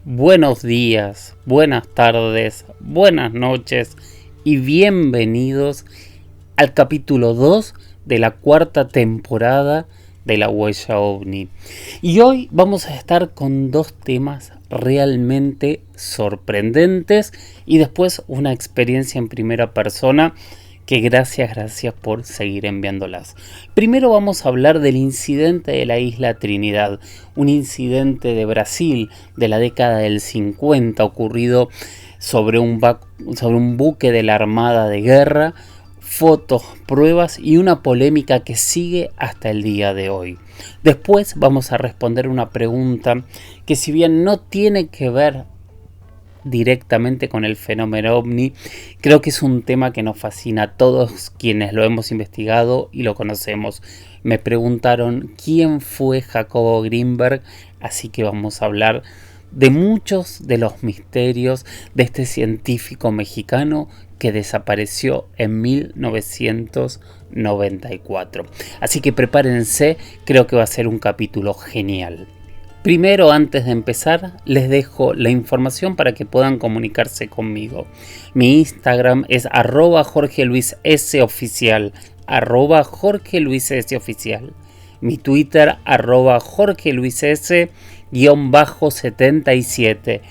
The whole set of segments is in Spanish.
Buenos días, buenas tardes, buenas noches y bienvenidos al capítulo 2 de la cuarta temporada de La Huella OVNI. Y hoy vamos a estar con dos temas realmente sorprendentes y después una experiencia en primera persona que gracias por seguir enviándolas. Primero vamos a hablar del incidente de la isla Trinidad, un incidente de Brasil de la década del 50 ocurrido sobre un buque de la Armada de Guerra, fotos, pruebas y una polémica que sigue hasta el día de hoy. Después vamos a responder una pregunta que, si bien no tiene que ver directamente con el fenómeno OVNI, creo que es un tema que nos fascina a todos quienes lo hemos investigado y lo conocemos. Me preguntaron quién fue Jacobo Greenberg, así que vamos a hablar de muchos de los misterios de este científico mexicano que desapareció en 1994. Así que prepárense, creo que va a ser un capítulo genial. Primero, antes de empezar, les dejo la información para que puedan comunicarse conmigo. Mi Instagram es @JorgeLuisSoficial, @JorgeLuisSoficial. Mi Twitter, @JorgeLuisS_77,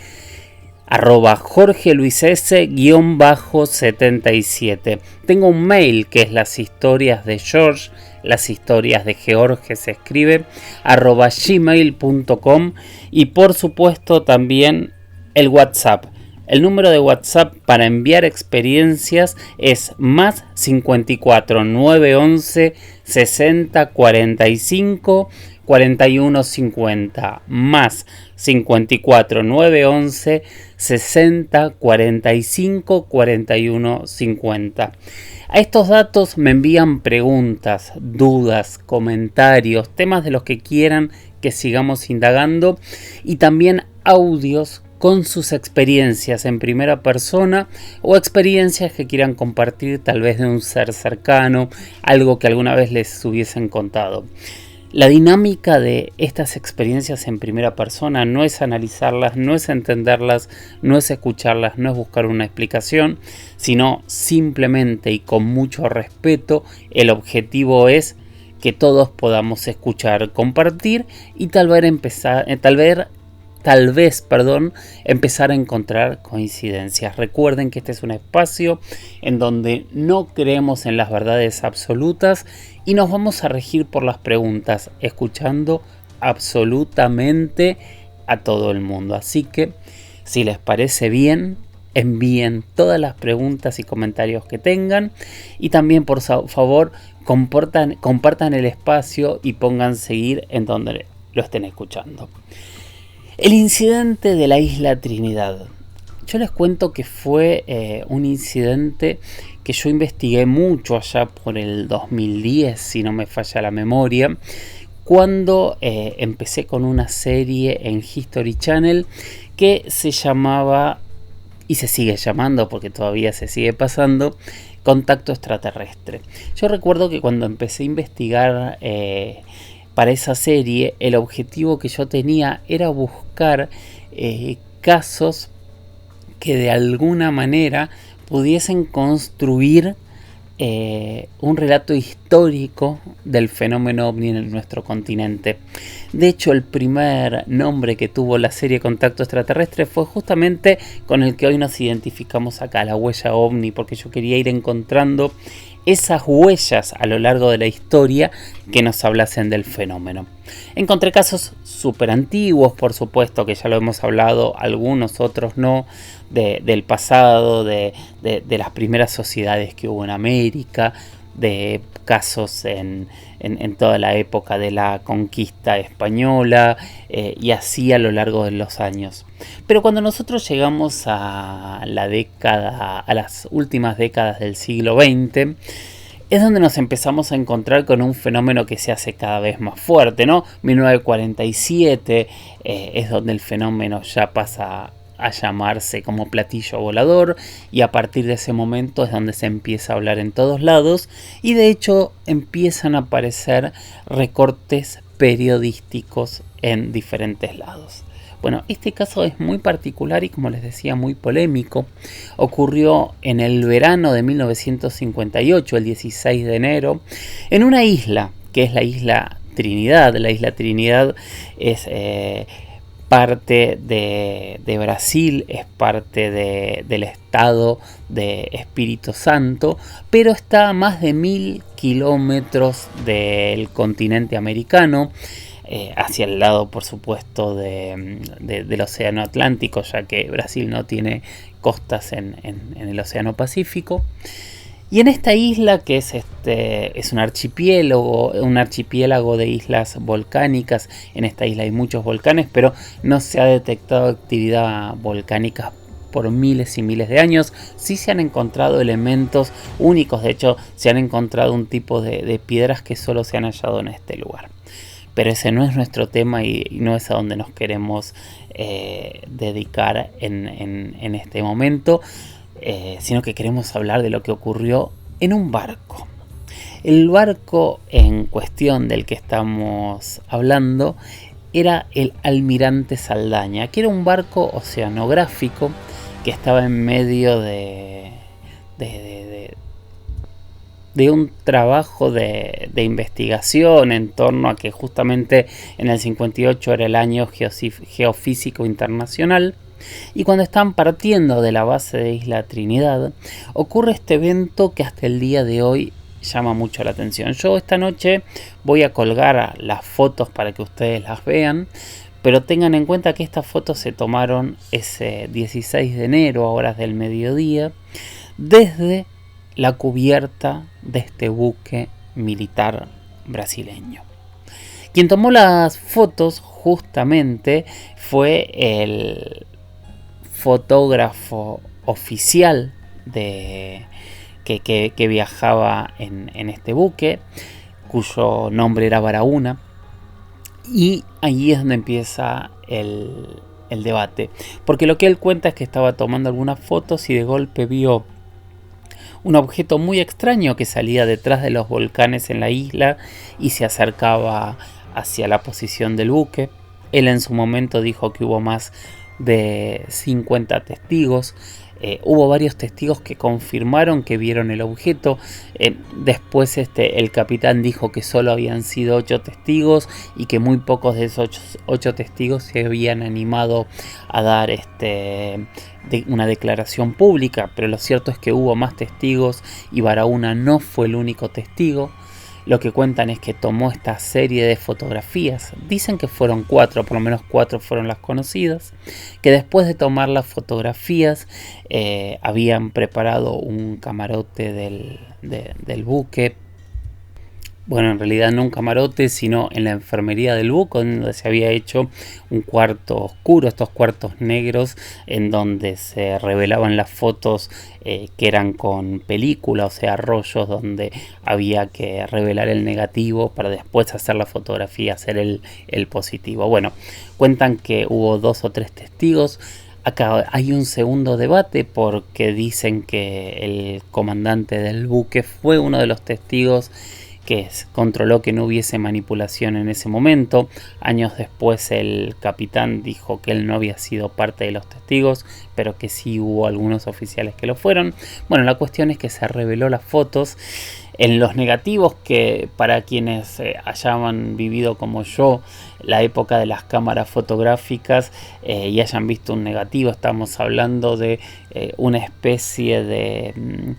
@JorgeLuisS_77. Tengo un mail que es las historias de George, las historias de George se escribe, @gmail.com, y por supuesto también el WhatsApp. El número de WhatsApp para enviar experiencias es más 54 911 60 45 41 50, más 54 911 60 45 41 50. A estos datos me envían preguntas, dudas, comentarios, temas de los que quieran que sigamos indagando, y también audios con sus experiencias en primera persona o experiencias que quieran compartir, tal vez de un ser cercano, algo que alguna vez les hubiesen contado. La dinámica de estas experiencias en primera persona no es analizarlas, no es entenderlas, no es escucharlas, no es buscar una explicación, sino simplemente y con mucho respeto, el objetivo es que todos podamos escuchar, compartir y tal vez empezar a encontrar coincidencias. Recuerden que este es un espacio en donde no creemos en las verdades absolutas y nos vamos a regir por las preguntas, escuchando absolutamente a todo el mundo. Así que, si les parece bien, envíen todas las preguntas y comentarios que tengan, y también, por favor, compartan el espacio y pongan seguir en donde lo estén escuchando. El incidente de la isla Trinidad. Yo les cuento que fue un incidente que yo investigué mucho allá por el 2010, si no me falla la memoria, cuando empecé con una serie en History Channel que se llamaba, y se sigue llamando porque todavía se sigue pasando, Contacto Extraterrestre. Yo recuerdo que cuando empecé a investigar para esa serie, el objetivo que yo tenía era buscar casos que de alguna manera pudiesen construir un relato histórico del fenómeno OVNI en nuestro continente. De hecho, el primer nombre que tuvo la serie Contacto Extraterrestre fue justamente con el que hoy nos identificamos acá, La Huella OVNI, porque yo quería ir encontrando esas huellas a lo largo de la historia que nos hablasen del fenómeno. Encontré casos súper antiguos, por supuesto, que ya lo hemos hablado, algunos otros no, del pasado, de las primeras sociedades que hubo en América, de casos en toda la época de la conquista española, y así a lo largo de los años. Pero cuando nosotros llegamos a las últimas décadas del siglo XX, es donde nos empezamos a encontrar con un fenómeno que se hace cada vez más fuerte, ¿no? 1947 es donde el fenómeno ya pasa a llamarse como platillo volador, y a partir de ese momento es donde se empieza a hablar en todos lados, y de hecho empiezan a aparecer recortes periodísticos en diferentes lados. Bueno, este caso es muy particular y, como les decía, muy polémico. Ocurrió en el verano de 1958, el 16 de enero, en una isla, que es la isla Trinidad. La isla Trinidad es parte de Brasil, es parte del estado de Espíritu Santo, pero está a más de 1000 kilómetros del continente americano, hacia el lado, por supuesto, del Océano Atlántico, ya que Brasil no tiene costas en el Océano Pacífico. Y en esta isla, que es un archipiélago de islas volcánicas, en esta isla hay muchos volcanes, pero no se ha detectado actividad volcánica por miles y miles de años. Sí se han encontrado elementos únicos, de hecho se han encontrado un tipo de piedras que solo se han hallado en este lugar. Pero ese no es nuestro tema y no es a donde nos queremos dedicar en este momento. Sino que queremos hablar de lo que ocurrió en un barco. El barco en cuestión del que estamos hablando era el Almirante Saldaña, que era un barco oceanográfico que estaba en medio de un trabajo de investigación en torno a que justamente en el 58 era el año geofísico internacional. Y cuando están partiendo de la base de Isla Trinidad, ocurre este evento que hasta el día de hoy llama mucho la atención. Yo esta noche voy a colgar las fotos para que ustedes las vean, pero tengan en cuenta que estas fotos se tomaron ese 16 de enero a horas del mediodía, desde la cubierta de este buque militar brasileño. Quien tomó las fotos justamente fue el fotógrafo oficial que viajaba en este buque, cuyo nombre era Baraúna, y ahí es donde empieza el debate, porque lo que él cuenta es que estaba tomando algunas fotos y de golpe vio un objeto muy extraño que salía detrás de los volcanes en la isla y se acercaba hacia la posición del buque. Él en su momento dijo que hubo más de 50 testigos. Hubo varios testigos que confirmaron que vieron el objeto. Después el capitán dijo que solo habían sido 8 testigos y que muy pocos de esos 8 testigos se habían animado a dar una declaración pública, pero lo cierto es que hubo más testigos y Baraúna no fue el único testigo. Lo que cuentan es que tomó esta serie de fotografías. Dicen que fueron 4, por lo menos 4 fueron las conocidas. Que después de tomar las fotografías habían preparado un camarote del buque. Bueno, en realidad no un camarote, sino en la enfermería del buque, donde se había hecho un cuarto oscuro, estos cuartos negros, en donde se revelaban las fotos que eran con película, o sea, rollos donde había que revelar el negativo para después hacer la fotografía, hacer el positivo. Bueno, cuentan que hubo 2 o 3 testigos. Acá hay un segundo debate porque dicen que el comandante del buque fue uno de los testigos que controló que no hubiese manipulación en ese momento. Años después el capitán dijo que él no había sido parte de los testigos, pero que sí hubo algunos oficiales que lo fueron. Bueno, la cuestión es que se reveló las fotos. En los negativos, que para quienes hayan vivido como yo la época de las cámaras fotográficas y hayan visto un negativo, estamos hablando de una especie de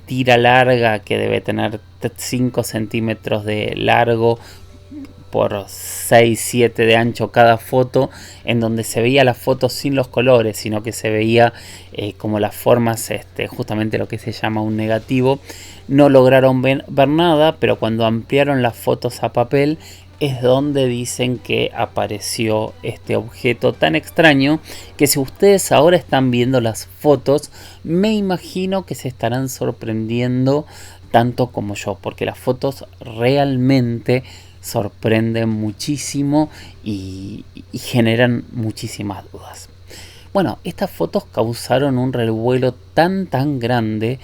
tira larga que debe tener 5 centímetros de largo por 6-7 de ancho cada foto, en donde se veía la foto sin los colores, sino que se veía como las formas, justamente lo que se llama un negativo. No lograron ver nada, pero cuando ampliaron las fotos a papel es donde dicen que apareció este objeto tan extraño que si ustedes ahora están viendo las fotos, me imagino que se estarán sorprendiendo tanto como yo, porque las fotos realmente sorprenden muchísimo y generan muchísimas dudas. Bueno, estas fotos causaron un revuelo tan grande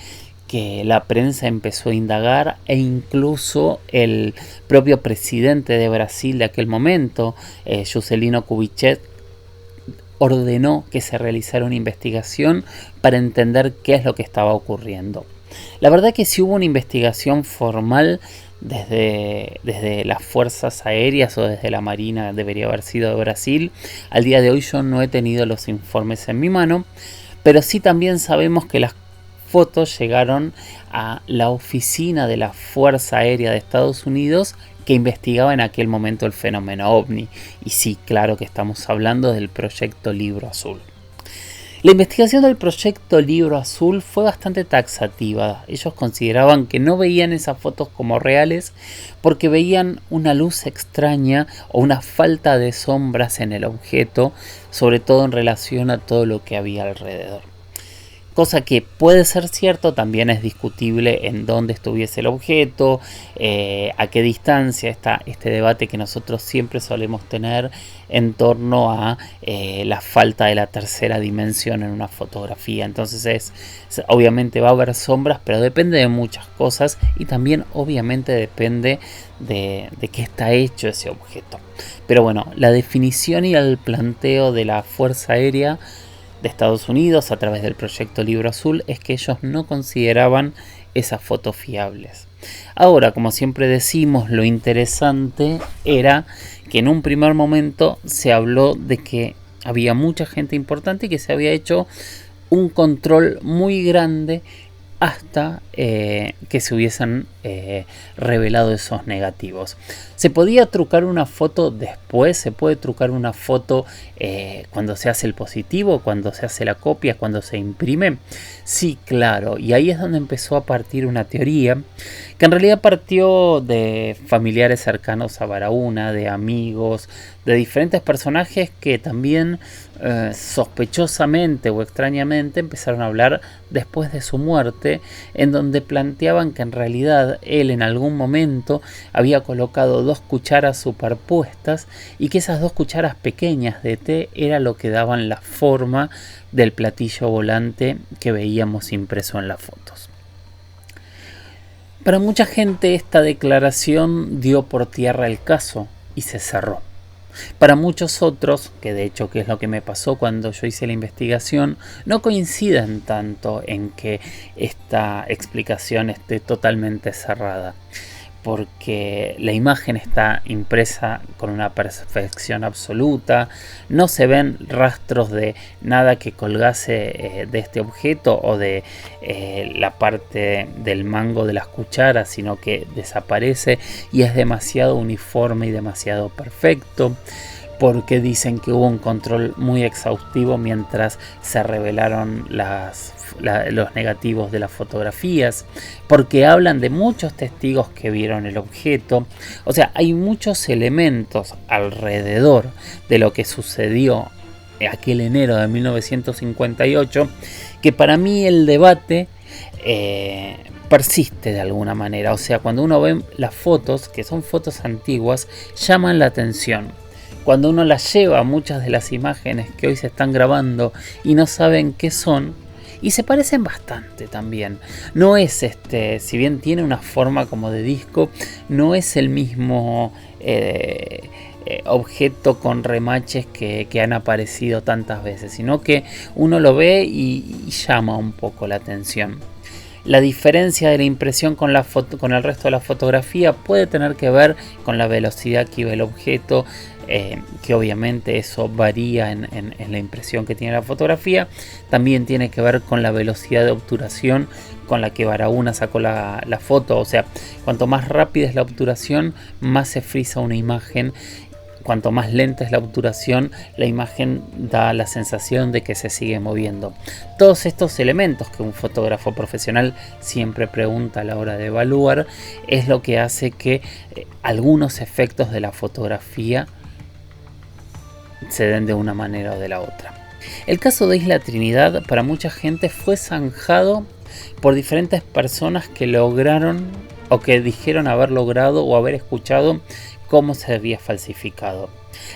que la prensa empezó a indagar e incluso el propio presidente de Brasil de aquel momento, Juscelino Kubitschek, ordenó que se realizara una investigación para entender qué es lo que estaba ocurriendo. La verdad que si hubo una investigación formal desde las fuerzas aéreas o desde la Marina, debería haber sido de Brasil. Al día de hoy yo no he tenido los informes en mi mano, pero sí también sabemos que las fotos llegaron a la oficina de la Fuerza Aérea de Estados Unidos, que investigaba en aquel momento el fenómeno OVNI. Y sí, claro que estamos hablando del proyecto Libro Azul. La investigación del proyecto Libro Azul fue bastante taxativa. Ellos consideraban que no veían esas fotos como reales porque veían una luz extraña o una falta de sombras en el objeto, sobre todo en relación a todo lo que había alrededor. Cosa que puede ser cierto, también es discutible en dónde estuviese el objeto, a qué distancia está este debate que nosotros siempre solemos tener en torno a la falta de la tercera dimensión en una fotografía. Entonces obviamente va a haber sombras, pero depende de muchas cosas y también obviamente depende de qué está hecho ese objeto. Pero bueno, la definición y el planteo de la Fuerza Aérea de Estados Unidos a través del proyecto Libro Azul es que ellos no consideraban esas fotos fiables. Ahora, como siempre decimos, lo interesante era que en un primer momento se habló de que había mucha gente importante y que se había hecho un control muy grande hasta que se hubiesen revelado esos negativos. ¿Se podía trucar una foto después? ¿Se puede trucar una foto cuando se hace el positivo, cuando se hace la copia, cuando se imprime? Sí, claro. Y ahí es donde empezó a partir una teoría que en realidad partió de familiares cercanos a Baraúna, de amigos, de diferentes personajes que también sospechosamente o extrañamente empezaron a hablar después de su muerte, en donde planteaban que en realidad él en algún momento había colocado 2 cucharas superpuestas y que esas 2 cucharas pequeñas de té era lo que daban la forma del platillo volante que veíamos impreso en las fotos. Para mucha gente esta declaración dio por tierra el caso y se cerró. Para muchos otros, que de hecho que es lo que me pasó cuando yo hice la investigación, no coinciden tanto en que esta explicación esté totalmente cerrada, porque la imagen está impresa con una perfección absoluta, no se ven rastros de nada que colgase de este objeto o de la parte del mango de las cucharas, sino que desaparece y es demasiado uniforme y demasiado perfecto, porque dicen que hubo un control muy exhaustivo mientras se revelaron los negativos de las fotografías, porque hablan de muchos testigos que vieron el objeto. O sea, hay muchos elementos alrededor de lo que sucedió aquel enero de 1958 que para mí el debate persiste de alguna manera. O sea, cuando uno ve las fotos, que son fotos antiguas, llaman la atención. Cuando uno las lleva a muchas de las imágenes que hoy se están grabando y no saben qué son, y se parecen bastante también. No es si bien tiene una forma como de disco, no es el mismo objeto con remaches que han aparecido tantas veces, sino que uno lo ve y llama un poco la atención. La diferencia de la impresión con el resto de la fotografía puede tener que ver con la velocidad que iba el objeto, que obviamente eso varía en la impresión que tiene la fotografía. También tiene que ver con la velocidad de obturación con la que Baraúna sacó la foto. O sea, cuanto más rápida es la obturación, más se frisa una imagen. Cuanto más lenta es la obturación, la imagen da la sensación de que se sigue moviendo. Todos estos elementos que un fotógrafo profesional siempre pregunta a la hora de evaluar es lo que hace que algunos efectos de la fotografía se den de una manera o de la otra. El caso de Isla Trinidad para mucha gente fue zanjado por diferentes personas que lograron o que dijeron haber logrado o haber escuchado cómo se había falsificado.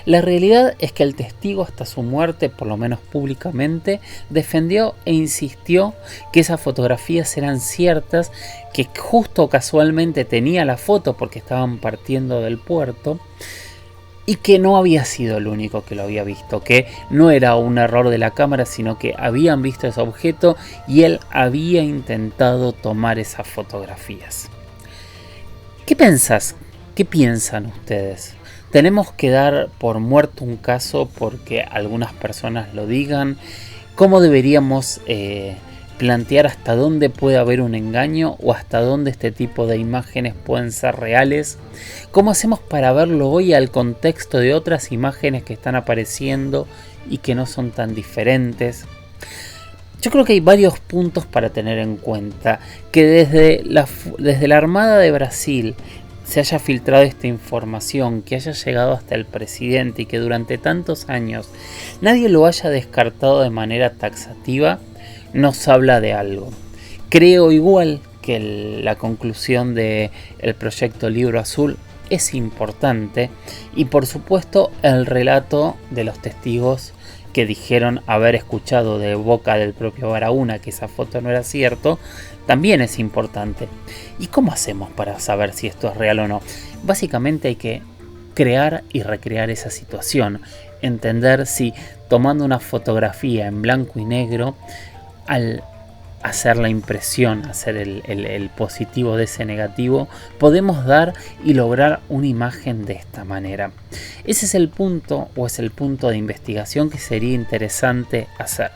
La realidad es que el testigo hasta su muerte, por lo menos públicamente, defendió e insistió que esas fotografías eran ciertas, que justo casualmente tenía la foto porque estaban partiendo del puerto, y que no había sido el único que lo había visto, que no era un error de la cámara, sino que habían visto ese objeto y él había intentado tomar esas fotografías. ¿Qué pensás? ¿Qué piensan ustedes? ¿Tenemos que dar por muerto un caso porque algunas personas lo digan? ¿Cómo deberíamos plantear hasta dónde puede haber un engaño o hasta dónde este tipo de imágenes pueden ser reales? ¿Cómo hacemos para verlo hoy al contexto de otras imágenes que están apareciendo y que no son tan diferentes? Yo creo que hay varios puntos para tener en cuenta. Que desde la Armada de Brasil se haya filtrado esta información, que haya llegado hasta el presidente y que durante tantos años nadie lo haya descartado de manera taxativa, nos habla de algo. Creo igual que la conclusión del proyecto Libro Azul es importante y por supuesto el relato de los testigos que dijeron haber escuchado de boca del propio Barahona que esa foto no era cierto, también es importante. ¿Y cómo hacemos para saber si esto es real o no? Básicamente hay que crear y recrear esa situación, entender si tomando una fotografía en blanco y negro, al hacer la impresión, hacer el positivo de ese negativo, podemos dar y lograr una imagen de esta manera. Ese es el punto, o es el punto de investigación que sería interesante hacer.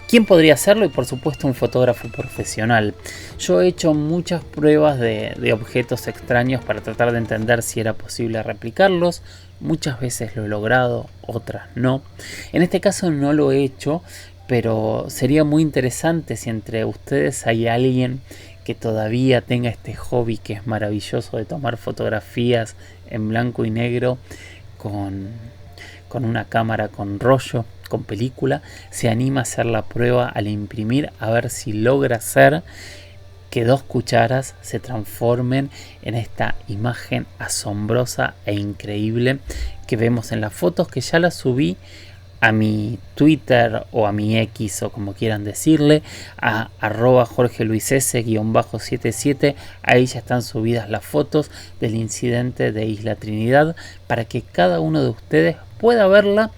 ¿Quién podría hacerlo? Y por supuesto un fotógrafo profesional. Yo he hecho muchas pruebas de objetos extraños para tratar de entender si era posible replicarlos. Muchas veces lo he logrado, otras no. En este caso no lo he hecho, pero sería muy interesante si entre ustedes hay alguien que todavía tenga este hobby que es maravilloso de tomar fotografías en blanco y negro con una cámara con rollo, con película, se anima a hacer la prueba al imprimir a ver si logra hacer que 2 cucharas se transformen en esta imagen asombrosa e increíble que vemos en las fotos, que ya las subí a mi Twitter o a mi X o como quieran decirle, a @jorgeluiss_77. Ahí ya están subidas las fotos del incidente de Isla Trinidad para que cada uno de ustedes pueda verla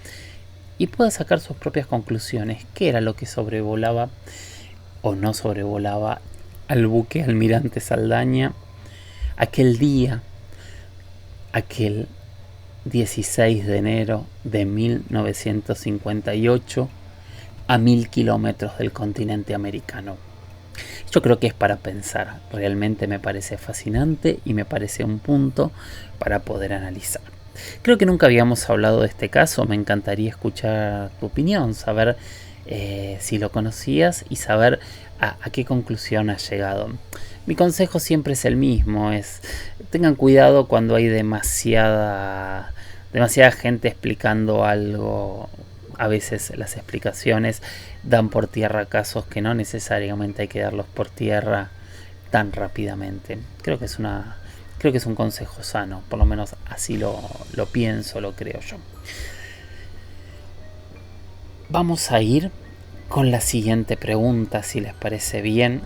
y pueda sacar sus propias conclusiones. ¿Qué era lo que sobrevolaba o no sobrevolaba al buque Almirante Saldaña aquel día, aquel 16 de enero de 1958 a 1000 kilómetros del continente americano? Yo creo que es para pensar, realmente me parece fascinante y me parece un punto para poder analizar. Creo que nunca habíamos hablado de este caso, me encantaría escuchar tu opinión, saber si lo conocías y saber a qué conclusión has llegado. Mi consejo siempre es el mismo, tengan cuidado cuando hay demasiada gente explicando algo. A veces las explicaciones dan por tierra casos que no necesariamente hay que darlos por tierra tan rápidamente. Creo que es un consejo sano, por lo menos así lo pienso, lo creo yo. Vamos a ir con la siguiente pregunta, si les parece bien,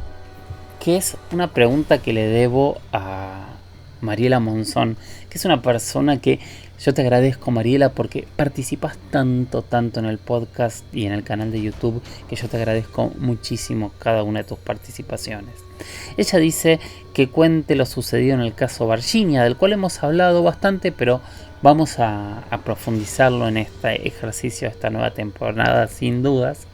que es una pregunta que le debo a Mariela Monzón, que es una persona que yo te agradezco, Mariela, porque participas tanto en el podcast y en el canal de YouTube, que yo te agradezco muchísimo cada una de tus participaciones. Ella dice que cuente lo sucedido en el caso Varginha, del cual hemos hablado bastante, pero vamos a profundizarlo en este ejercicio de esta nueva temporada, sin dudas.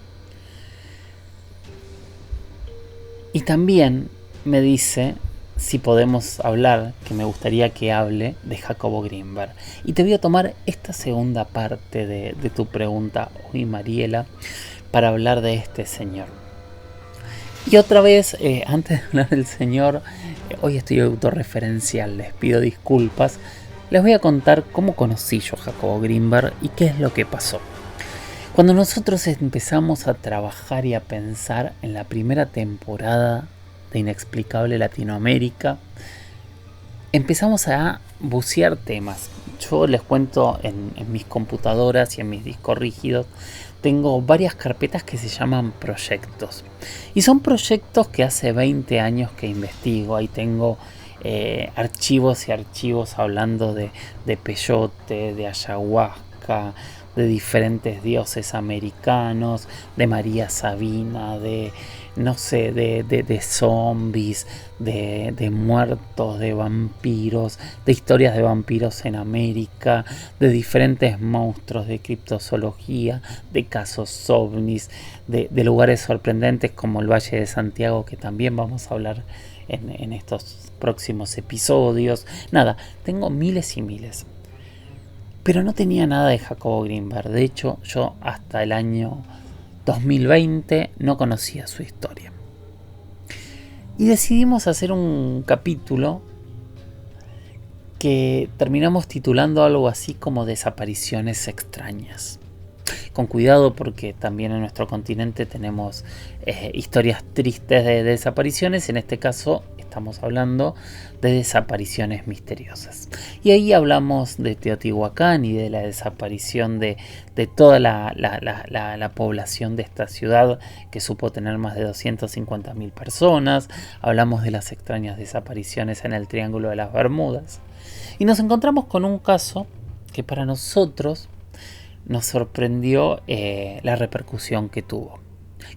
Y también me dice si podemos hablar, que me gustaría que hable de Jacobo Grinberg. Y te voy a tomar esta segunda parte de tu pregunta hoy, Mariela, para hablar de este señor. Y otra vez, antes de hablar del señor, hoy estoy autorreferencial, les pido disculpas. Les voy a contar cómo conocí yo a Jacobo Grinberg y qué es lo que pasó. Cuando nosotros empezamos a trabajar y a pensar en la primera temporada de Inexplicable Latinoamérica, empezamos a bucear temas. Yo les cuento en mis computadoras y en mis discos rígidos, tengo varias carpetas que se llaman proyectos. Y son proyectos que hace 20 años que investigo. Ahí tengo archivos y archivos hablando de peyote, de ayahuasca, de diferentes dioses americanos, de María Sabina, de no sé, de zombies, de muertos, de vampiros, de historias de vampiros en América, de diferentes monstruos, de criptozoología, de casos ovnis, de lugares sorprendentes como el Valle de Santiago, que también vamos a hablar en estos próximos episodios. Nada, tengo miles y miles. Pero no tenía nada de Jacobo Grinberg. De hecho, yo hasta el año 2020 no conocía su historia. Y decidimos hacer un capítulo que terminamos titulando algo así como Desapariciones extrañas. Con cuidado, porque también en nuestro continente tenemos historias tristes de desapariciones. En este caso estamos hablando de desapariciones misteriosas. Y ahí hablamos de Teotihuacán y de la desaparición de toda la población de esta ciudad, que supo tener más de 250.000 personas. Hablamos de las extrañas desapariciones en el Triángulo de las Bermudas. Y nos encontramos con un caso que para nosotros nos sorprendió la repercusión que tuvo.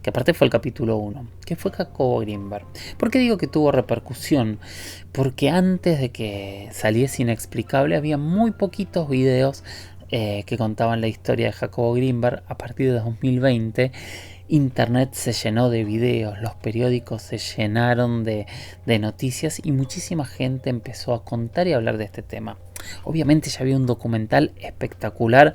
Que aparte fue el capítulo 1, que fue Jacobo Grinberg. ¿Por qué digo que tuvo repercusión? Porque antes de que saliese Inexplicable había muy poquitos videos que contaban la historia de Jacobo Grinberg. A partir de 2020 Internet se llenó de videos, los periódicos se llenaron de noticias y muchísima gente empezó a contar y hablar de este tema. Obviamente ya había un documental espectacular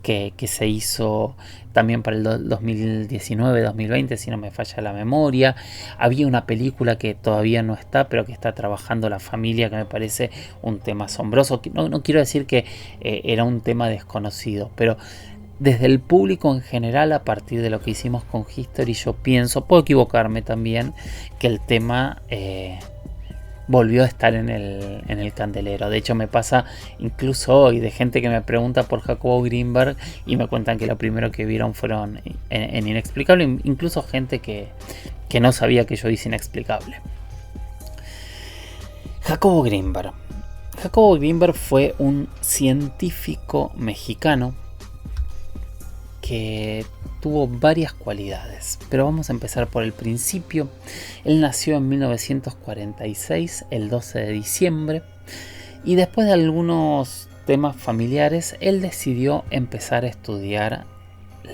que se hizo también para el 2019-2020, si no me falla la memoria. Había una película que todavía no está, pero que está trabajando la familia, que me parece un tema asombroso. No quiero decir que era un tema desconocido, pero desde el público en general, a partir de lo que hicimos con History, yo pienso, puedo equivocarme también, que el tema volvió a estar en el candelero. De hecho, me pasa incluso hoy de gente que me pregunta por Jacobo Grinberg y me cuentan que lo primero que vieron fueron en Inexplicable, incluso gente que no sabía que yo hice Inexplicable. Jacobo Grinberg. Jacobo Grinberg fue un científico mexicano que tuvo varias cualidades, pero vamos a empezar por el principio. Él nació en 1946, el 12 de diciembre, y después de algunos temas familiares, él decidió empezar a estudiar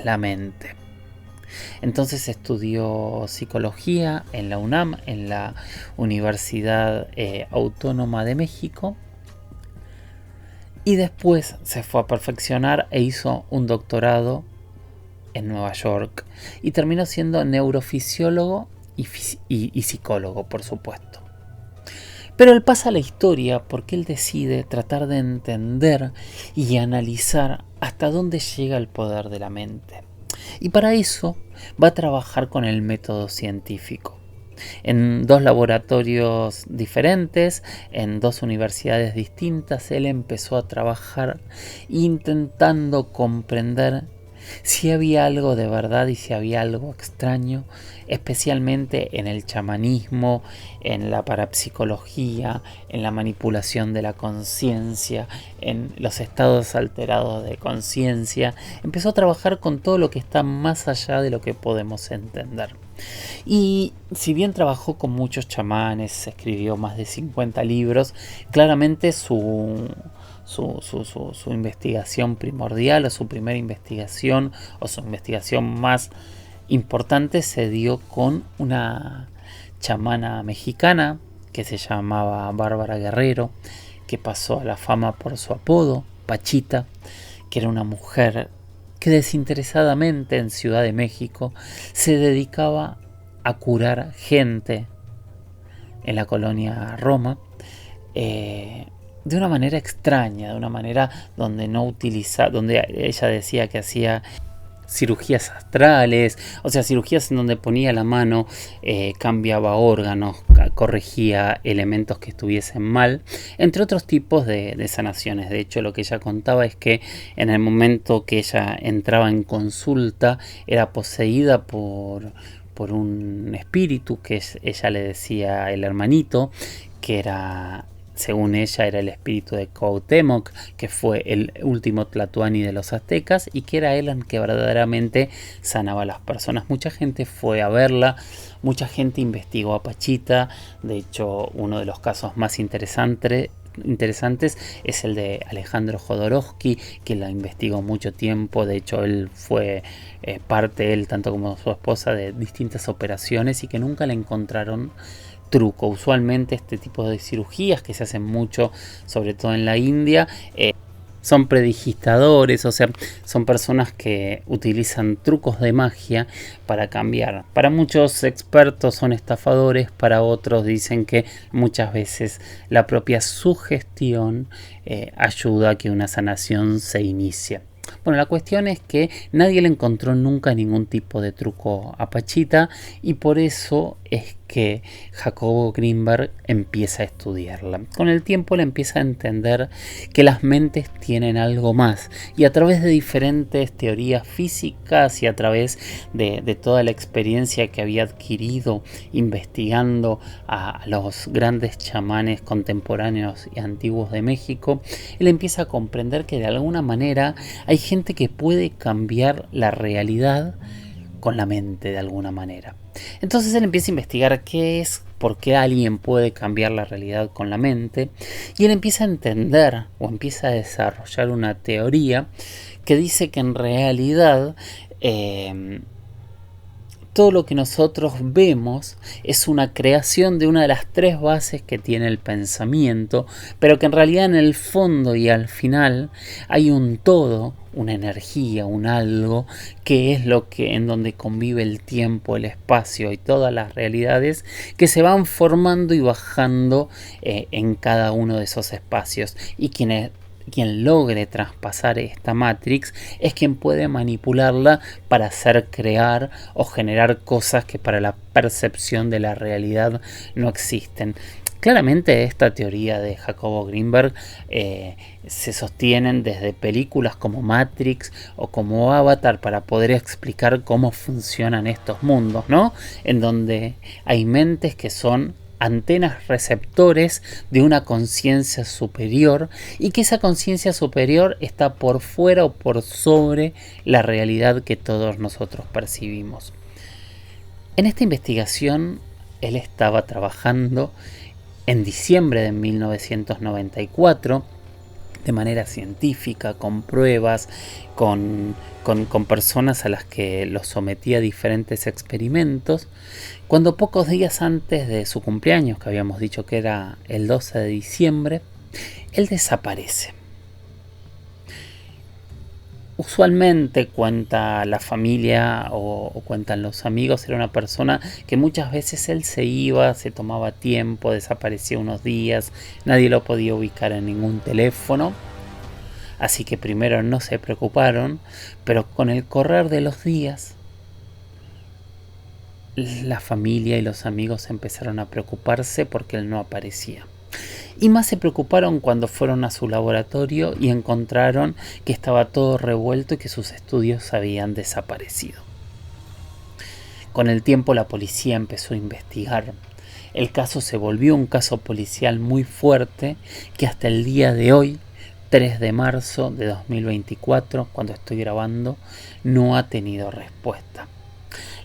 la mente. Entonces estudió psicología en la UNAM, en la Universidad Autónoma de México, y después se fue a perfeccionar e hizo un doctorado en Nueva York y terminó siendo neurofisiólogo y psicólogo, por supuesto. Pero él pasa a la historia porque él decide tratar de entender y analizar hasta dónde llega el poder de la mente. Y para eso va a trabajar con el método científico. En 2 laboratorios diferentes, en 2 universidades distintas, él empezó a trabajar intentando comprender si había algo de verdad y si había algo extraño, especialmente en el chamanismo, en la parapsicología, en la manipulación de la conciencia, en los estados alterados de conciencia. Empezó a trabajar con todo lo que está más allá de lo que podemos entender. Y si bien trabajó con muchos chamanes, escribió más de 50 libros, claramente su investigación primordial, o su primera investigación, o su investigación más importante, se dio con una chamana mexicana que se llamaba Bárbara Guerrero, que pasó a la fama por su apodo, Pachita, que era una mujer que desinteresadamente en Ciudad de México se dedicaba a curar gente en la colonia Roma, de una manera extraña, de una manera donde no utiliza, donde ella decía que hacía cirugías astrales, o sea, cirugías en donde ponía la mano, cambiaba órganos, corregía elementos que estuviesen mal, entre otros tipos de sanaciones. De hecho, lo que ella contaba es que en el momento que ella entraba en consulta, era poseída por un espíritu, que ella le decía el hermanito, que era, según ella, era el espíritu de Cuauhtémoc, que fue el último tlatoani de los aztecas, y que era él el que verdaderamente sanaba a las personas. Mucha gente fue a verla, mucha gente investigó a Pachita. De hecho, uno de los casos más interesantes es el de Alejandro Jodorowsky, que la investigó mucho tiempo. De hecho, él fue parte, él tanto como su esposa, de distintas operaciones y que nunca le encontraron truco. Usualmente este tipo de cirugías que se hacen mucho, sobre todo en la India, son predigitadores, o sea, son personas que utilizan trucos de magia para cambiar. Para muchos expertos son estafadores, para otros dicen que muchas veces la propia sugestión ayuda a que una sanación se inicie. Bueno, la cuestión es que nadie le encontró nunca ningún tipo de truco a Pachita, y por eso es que Jacobo Greenberg empieza a estudiarla. Con el tiempo le empieza a entender que las mentes tienen algo más, y a través de diferentes teorías físicas y a través de toda la experiencia que había adquirido investigando a los grandes chamanes contemporáneos y antiguos de México, él empieza a comprender que de alguna manera hay gente que puede cambiar la realidad con la mente de alguna manera. Entonces él empieza a investigar qué es, por qué alguien puede cambiar la realidad con la mente, y él empieza a entender o empieza a desarrollar una teoría que dice que en realidad todo lo que nosotros vemos es una creación de una de las tres bases que tiene el pensamiento, pero que en realidad en el fondo y al final hay un todo, una energía, un algo, que es lo que en donde convive el tiempo, el espacio y todas las realidades que se van formando y bajando en cada uno de esos espacios, y quien logre traspasar esta Matrix es quien puede manipularla para hacer crear o generar cosas que para la percepción de la realidad no existen. Claramente esta teoría de Jacobo Greenberg se sostienen desde películas como Matrix o como Avatar para poder explicar cómo funcionan estos mundos, ¿no? En donde hay mentes que son antenas receptores de una conciencia superior, y que esa conciencia superior está por fuera o por sobre la realidad que todos nosotros percibimos. En esta investigación él estaba trabajando en diciembre de 1994 de manera científica, con pruebas, con personas a las que los sometía a diferentes experimentos, cuando pocos días antes de su cumpleaños, que habíamos dicho que era el 12 de diciembre, él desaparece. Usualmente, cuenta la familia o cuentan los amigos, era una persona que muchas veces él se iba, se tomaba tiempo, desaparecía unos días, nadie lo podía ubicar en ningún teléfono. Así que primero no se preocuparon, pero con el correr de los días, la familia y los amigos empezaron a preocuparse porque él no aparecía. Y más se preocuparon cuando fueron a su laboratorio y encontraron que estaba todo revuelto y que sus estudios habían desaparecido. Con el tiempo la policía empezó a investigar. El caso se volvió un caso policial muy fuerte que hasta el día de hoy, 3 de marzo de 2024, cuando estoy grabando, no ha tenido respuesta.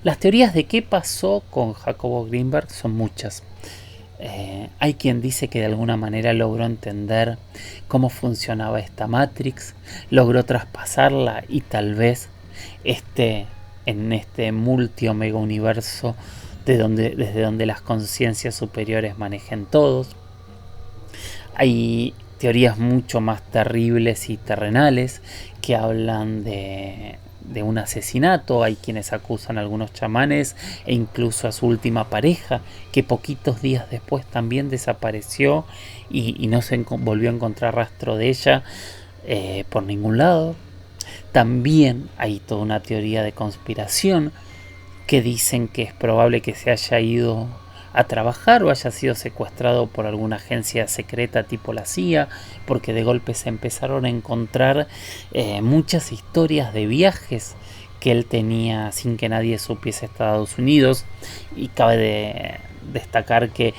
Las teorías de qué pasó con Jacobo Greenberg son muchas. Hay quien dice que de alguna manera logró entender cómo funcionaba esta Matrix, logró traspasarla y tal vez en este multi-omega universo desde donde las conciencias superiores manejen todos. Hay teorías mucho más terribles y terrenales que hablan de un asesinato. Hay quienes acusan a algunos chamanes e incluso a su última pareja, que poquitos días después también desapareció y no se volvió a encontrar rastro de ella por ningún lado. También hay toda una teoría de conspiración que dicen que es probable que se haya ido a trabajar o haya sido secuestrado por alguna agencia secreta tipo la CIA, porque de golpe se empezaron a encontrar muchas historias de viajes que él tenía sin que nadie supiese Estados Unidos. Y cabe destacar que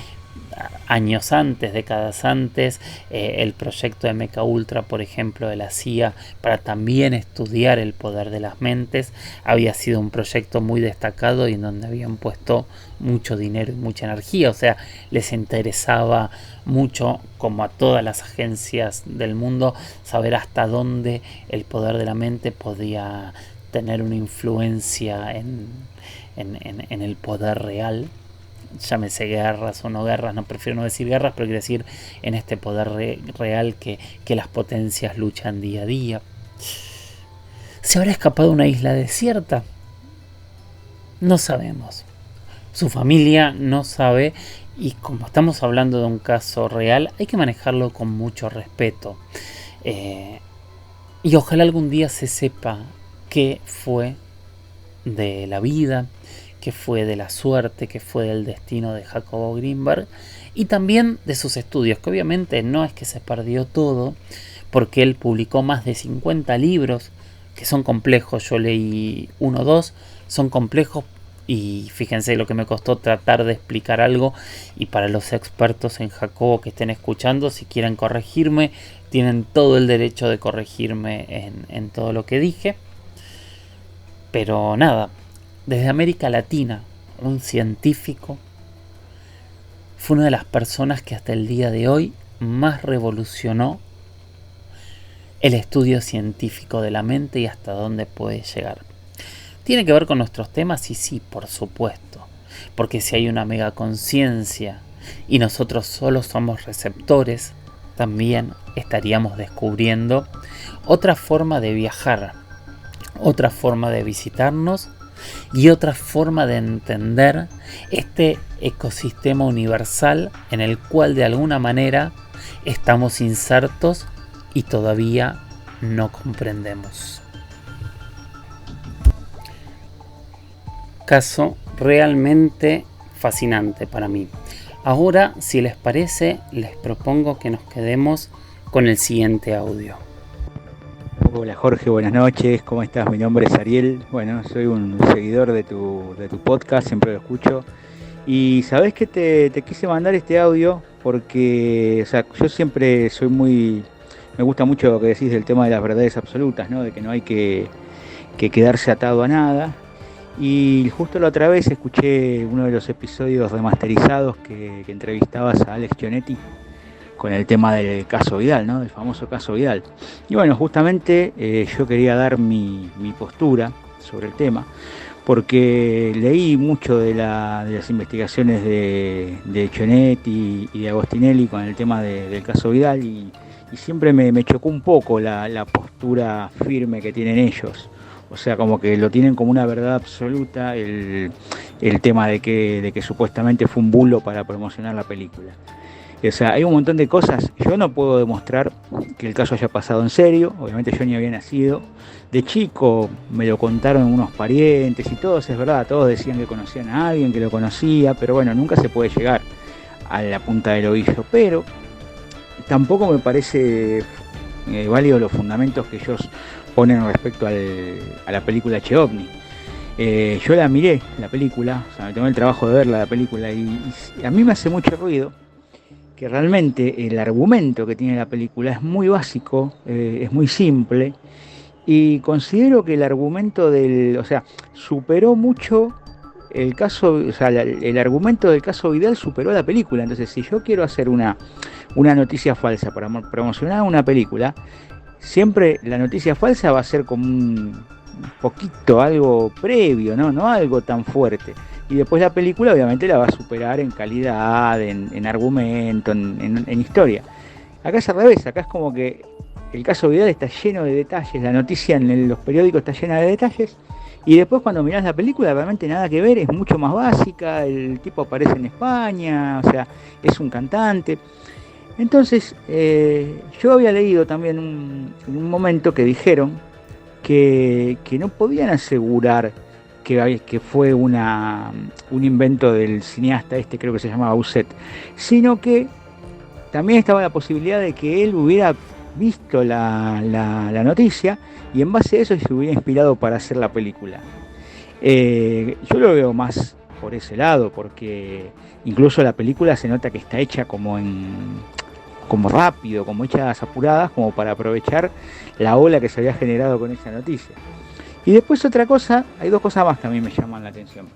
años antes, décadas antes, el proyecto de MK Ultra, por ejemplo, de la CIA, para también estudiar el poder de las mentes, había sido un proyecto muy destacado y en donde habían puesto mucho dinero y mucha energía. O sea, les interesaba mucho, como a todas las agencias del mundo, saber hasta dónde el poder de la mente podía tener una influencia en el poder real. Llámese guerras o no guerras, no prefiero no decir guerras, pero quiero decir en este poder real que las potencias luchan día a día. ¿Se habrá escapado a una isla desierta? No sabemos. Su familia no sabe, y como estamos hablando de un caso real, hay que manejarlo con mucho respeto. Y ojalá algún día se sepa qué fue de la vida, que fue de la suerte, que fue del destino de Jacobo Greenberg, y también de sus estudios, que obviamente no es que se perdió todo, porque él publicó más de 50 libros, que son complejos. Yo leí 1 o 2, son complejos, y fíjense lo que me costó tratar de explicar algo. Y para los expertos en Jacobo que estén escuchando, si quieren corregirme, tienen todo el derecho de corregirme en todo lo que dije. Pero nada, desde América Latina, un científico, fue una de las personas que hasta el día de hoy más revolucionó el estudio científico de la mente y hasta dónde puede llegar. ¿Tiene que ver con nuestros temas? Y sí, por supuesto, porque si hay una mega conciencia y nosotros solo somos receptores, también estaríamos descubriendo otra forma de viajar, otra forma de visitarnos y otra forma de entender este ecosistema universal en el cual de alguna manera estamos insertos y todavía no comprendemos. Caso realmente fascinante para mí. Ahora, si les parece, les propongo que nos quedemos con el siguiente audio. Hola Jorge, buenas noches, ¿cómo estás? Mi nombre es Ariel, bueno, soy un seguidor de tu podcast, siempre lo escucho. Y sabés que te quise mandar este audio porque, o sea, yo siempre me gusta mucho lo que decís del tema de las verdades absolutas, ¿no? De que no hay que quedarse atado a nada. Y justo la otra vez escuché uno de los episodios remasterizados que entrevistabas a Alex Gionetti con el tema del caso Vidal, ¿no? Del famoso caso Vidal. Y bueno, justamente yo quería dar mi postura sobre el tema, porque leí mucho de las investigaciones de Gionetti y de Agostinelli con el tema del caso Vidal, y siempre me chocó un poco la postura firme que tienen ellos. O sea, como que lo tienen como una verdad absoluta el tema de que supuestamente fue un bulo para promocionar la película. O sea, hay un montón de cosas. Yo no puedo demostrar que el caso haya pasado en serio. Obviamente yo ni había nacido. De chico me lo contaron unos parientes y todos, es verdad, todos decían que conocían a alguien, que lo conocía, pero bueno, nunca se puede llegar a la punta del ovillo. Pero tampoco me parece válido los fundamentos que ellos ponen respecto a la película Cheovni. Yo la miré, la película, o sea, me tomé el trabajo de verla, la película, y a mí me hace mucho ruido que realmente el argumento que tiene la película es muy básico, es muy simple, y considero que el argumento o sea, superó mucho el caso, o sea, el argumento del caso Vidal superó la película. Entonces, si yo quiero hacer una noticia falsa para promocionar una película, siempre la noticia falsa va a ser como un poquito algo previo, no algo tan fuerte. Y después la película obviamente la va a superar en calidad, en argumento, en historia. Acá es al revés, acá es como que el caso Vidal está lleno de detalles, la noticia en los periódicos está llena de detalles, y después cuando mirás la película realmente nada que ver, es mucho más básica, el tipo aparece en España, o sea, es un cantante. Entonces, yo había leído también en un momento que dijeron que no podían asegurar que fue un invento del cineasta creo que se llamaba Uset, sino que también estaba la posibilidad de que él hubiera visto la noticia y en base a eso se hubiera inspirado para hacer la película. Yo lo veo más por ese lado, porque incluso la película se nota que está hecha como rápido, como hechas apuradas, como para aprovechar la ola que se había generado con esa noticia. Y después otra cosa, hay dos cosas más que a mí me llaman la atención.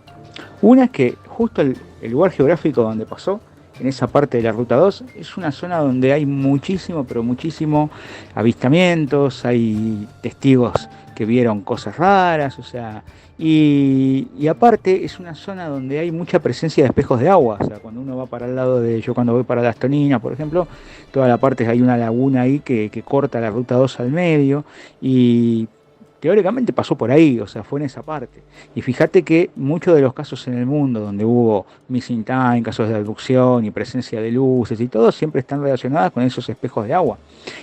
Una es que justo el lugar geográfico donde pasó, en esa parte de la Ruta 2, es una zona donde hay muchísimo, pero muchísimo avistamientos, hay testigos que vieron cosas raras, o sea, y aparte es una zona donde hay mucha presencia de espejos de agua, o sea, cuando uno va para el lado de, yo cuando voy para Las Toninas, por ejemplo, toda la parte hay una laguna ahí que corta la Ruta 2 al medio, y teóricamente pasó por ahí, o sea, fue en esa parte. Y fíjate que muchos de los casos en el mundo donde hubo missing time, casos de abducción y presencia de luces y todo, siempre están relacionadas con esos espejos de agua.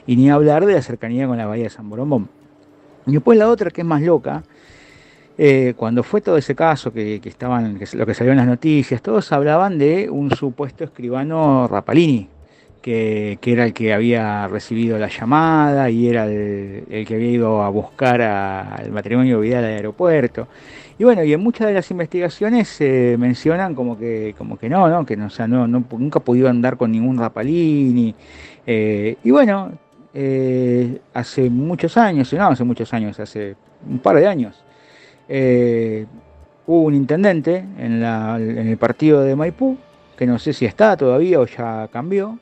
Y ni hablar de la cercanía con la bahía de San Borombón. Y después la otra que es más loca, cuando fue todo ese caso lo que salió en las noticias, todos hablaban de un supuesto escribano Rapalini, que era el que había recibido la llamada y era el que había ido a buscar al matrimonio Vidal al aeropuerto. Y bueno, y en muchas de las investigaciones se mencionan como que no, que no, o sea, nunca pudieron dar con ningún Rapalini. Y bueno, hace un par de años, hubo un intendente en el partido de Maipú, que no sé si está todavía o ya cambió,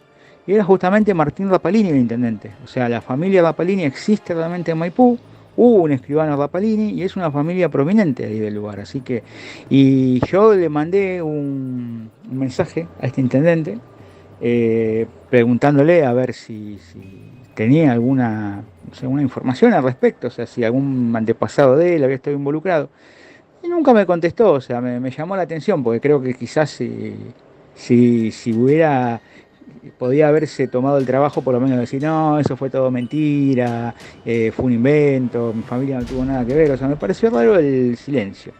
y era justamente Martín Rapalini el intendente. O sea, la familia Rapalini existe realmente en Maipú, hubo un escribano Rapalini y es una familia prominente ahí del lugar. Así que, y yo le mandé un mensaje a este intendente preguntándole a ver si tenía alguna información al respecto, o sea, si algún antepasado de él había estado involucrado. Y nunca me contestó, o sea, me llamó la atención, porque creo que quizás si podía haberse tomado el trabajo por lo menos de decir, no, eso fue todo mentira, fue un invento, mi familia no tuvo nada que ver, o sea, me pareció raro el silencio.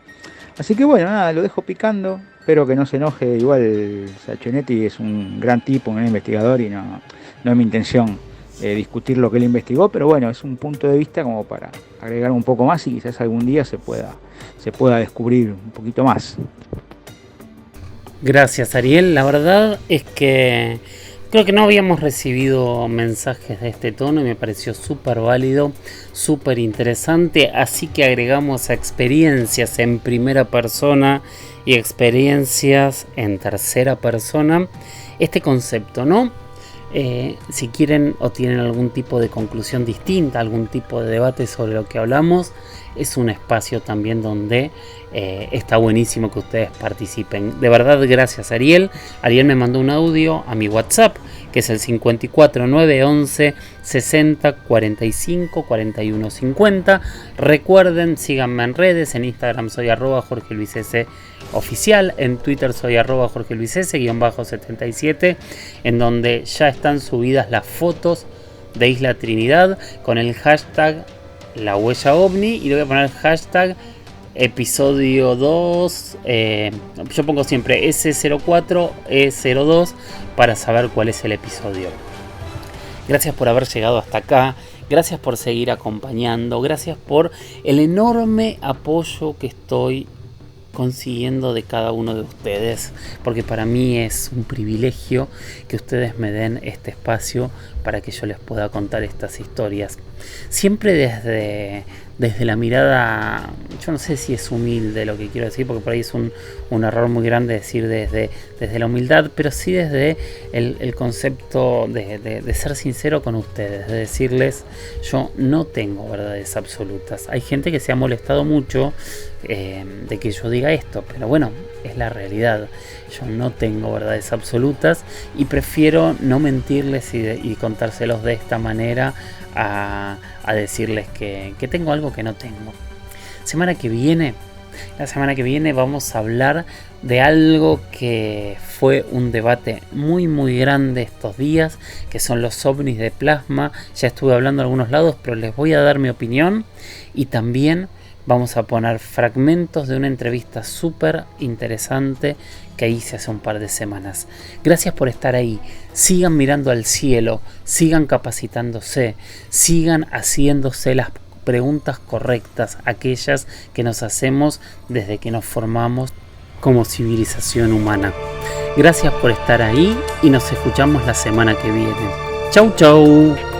Así que bueno, nada, lo dejo picando, espero que no se enoje, igual Sacchenetti es un gran tipo, un gran investigador y no es mi intención discutir lo que él investigó, pero bueno, es un punto de vista como para agregar un poco más y quizás algún día se pueda descubrir un poquito más. Gracias, Ariel. La verdad es que creo que no habíamos recibido mensajes de este tono y me pareció súper válido, súper interesante, así que agregamos a experiencias en primera persona y experiencias en tercera persona este concepto, ¿no? Si quieren o tienen algún tipo de conclusión distinta, algún tipo de debate sobre lo que hablamos, es un espacio también donde está buenísimo que ustedes participen. De verdad, gracias, Ariel. Ariel me mandó un audio a mi WhatsApp, que es el 54 911 60 45 41 50. Recuerden, síganme en redes, en Instagram soy @JorgeLuisS oficial, en Twitter soy @JorgeLuisS_77, en donde ya están subidas las fotos de Isla Trinidad con el hashtag La Huella OVNI, y le voy a poner hashtag episodio 2, yo pongo siempre S04 E02 para saber cuál es el episodio. Gracias por haber llegado hasta acá, gracias por seguir acompañando, gracias por el enorme apoyo que estoy consiguiendo de cada uno de ustedes, porque para mí es un privilegio que ustedes me den este espacio para que yo les pueda contar estas historias, siempre desde la mirada, yo no sé si es humilde lo que quiero decir, porque por ahí es un error muy grande decir desde la humildad, pero sí desde el concepto de ser sincero con ustedes, de decirles, yo no tengo verdades absolutas. Hay gente que se ha molestado mucho de que yo diga esto, pero bueno, es la realidad. Yo no tengo verdades absolutas y prefiero no mentirles y contárselos de esta manera a decirles que tengo algo que no tengo. La semana que viene vamos a hablar de algo que fue un debate muy muy grande estos días, que son los ovnis de plasma. Ya estuve hablando en algunos lados, pero les voy a dar mi opinión, y también vamos a poner fragmentos de una entrevista súper interesante que hice hace un par de semanas. Gracias por estar ahí. Sigan mirando al cielo, sigan capacitándose, sigan haciéndose las preguntas correctas, aquellas que nos hacemos desde que nos formamos como civilización humana. Gracias por estar ahí y nos escuchamos la semana que viene. Chau, chau.